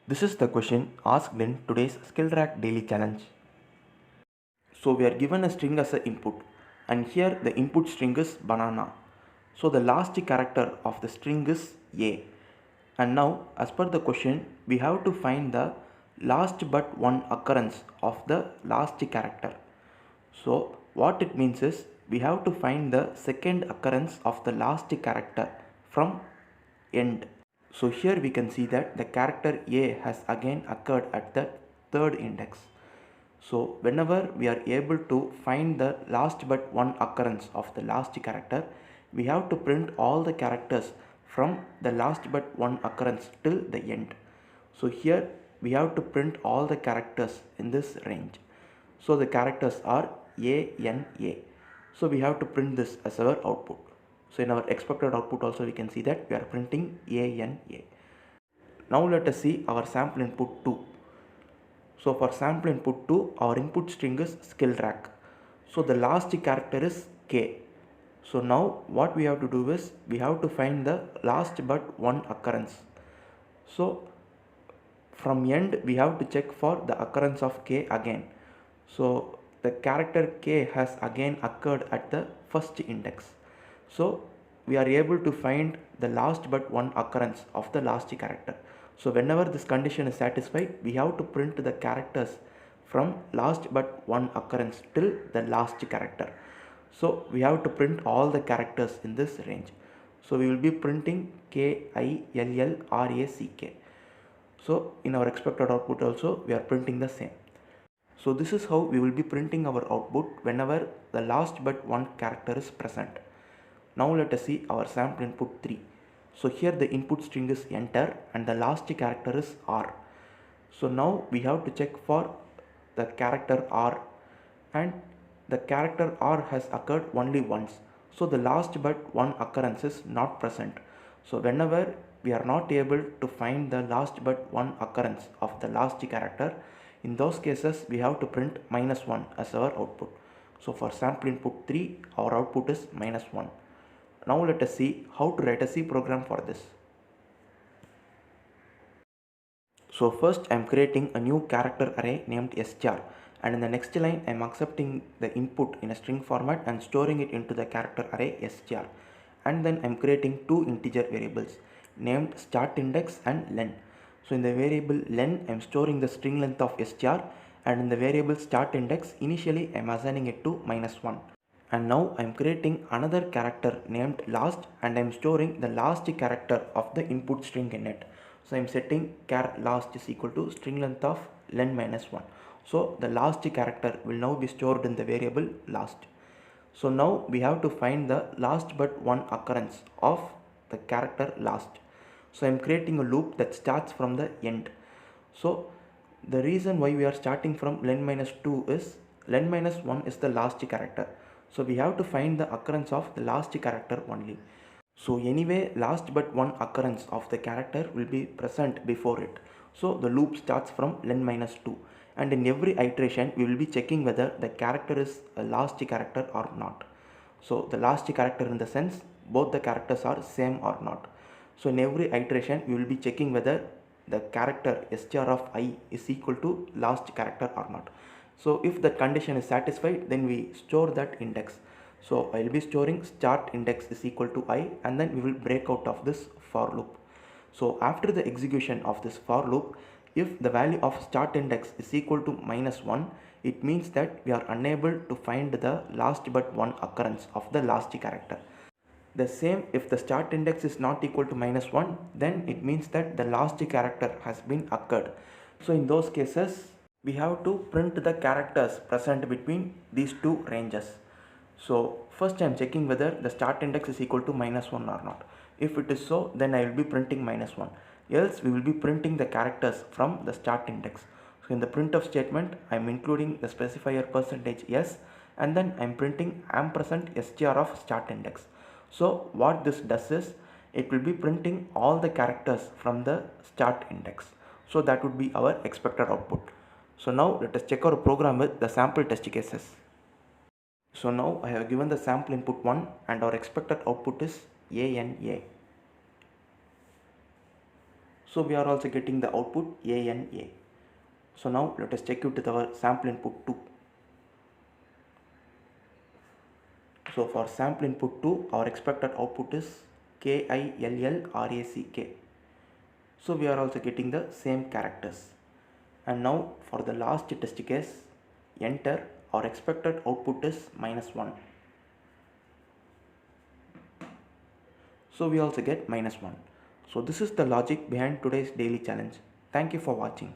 This is the question asked in today's SkillTrack daily challenge. So we are given a string as an input, and here the input string is banana. So the last character of the string is A. And now as per the question we have to find the last but one occurrence of the last character. So what it means is we have to find the second occurrence of the last character from end. So here we can see that the character A has again occurred at the third index. So whenever we are able to find the last but one occurrence of the last character, we have to print all the characters from the last but one occurrence till the end. So here we have to print all the characters in this range. So the characters are A, N, A. So we have to print this as our output. So in our expected output also we can see that we are printing A, N, A. Now let us see our sample input 2. So for sample input 2, our input string is SkillTrack. So the last character is K. So now what we have to do is we have to find the last but one occurrence. So from end we have to check for the occurrence of K again. So the character K has again occurred at the first index. So we are able to find the last but one occurrence of the last character. So whenever this condition is satisfied, we have to print the characters from last but one occurrence till the last character. So we have to print all the characters in this range. So we will be printing KILLRACK. So in our expected output also we are printing the same. So this is how we will be printing our output whenever the last but one character is present. Now let us see our sample input 3. So here the input string is enter and the last character is R. So now we have to check for the character R, and the character R has occurred only once. So the last but one occurrence is not present. So whenever we are not able to find the last but one occurrence of the last character, in those cases we have to print -1 as our output. So for sample input 3, our output is -1. Now let us see how to write a C program for this. So first I am creating a new character array named str, and in the next line I am accepting the input in a string format and storing it into the character array str, and then I am creating two integer variables named start index and len. So in the variable len I am storing the string length of str, and in the variable start index initially I am assigning it to -1. And now I am creating another character named last, and I am storing the last character of the input string in it. So I am setting char last is equal to string length of len -1. So the last character will now be stored in the variable last. So now we have to find the last but one occurrence of the character last. So I am creating a loop that starts from the end. So the reason why we are starting from len -2 is len -1 is the last character. So we have to find the occurrence of the last character only. So anyway, last but one occurrence of the character will be present before it. So the loop starts from len -2, and in every iteration we will be checking whether the character is a last character or not. So the last character in the sense both the characters are same or not. So in every iteration we will be checking whether the character str of I is equal to last character or not. So if the condition is satisfied, then we store that index. So I will be storing start index is equal to I, and then we will break out of this for loop. So after the execution of this for loop, if the value of start index is equal to -1, it means that we are unable to find the last but one occurrence of the last character. The same, if the start index is not equal to -1, then it means that the last character has been occurred. So in those cases we have to print the characters present between these two ranges. So first I am checking whether the start index is equal to -1 or not. If it is so, then I will be printing -1. Else we will be printing the characters from the start index. So in the printf statement I am including the specifier %s, and then I am printing ampersand str of start index. So what this does is it will be printing all the characters from the start index. So that would be our expected output. So now let us check our program with the sample test cases. So now I have given the sample input 1 and our expected output is ANA. So we are also getting the output A and A. So now let us check it with our sample input 2. So for sample input 2, our expected output is KILLRACK. So we are also getting the same characters. And now for the last test case, enter, our expected output is -1. So we also get -1. So this is the logic behind today's daily challenge. Thank you for watching.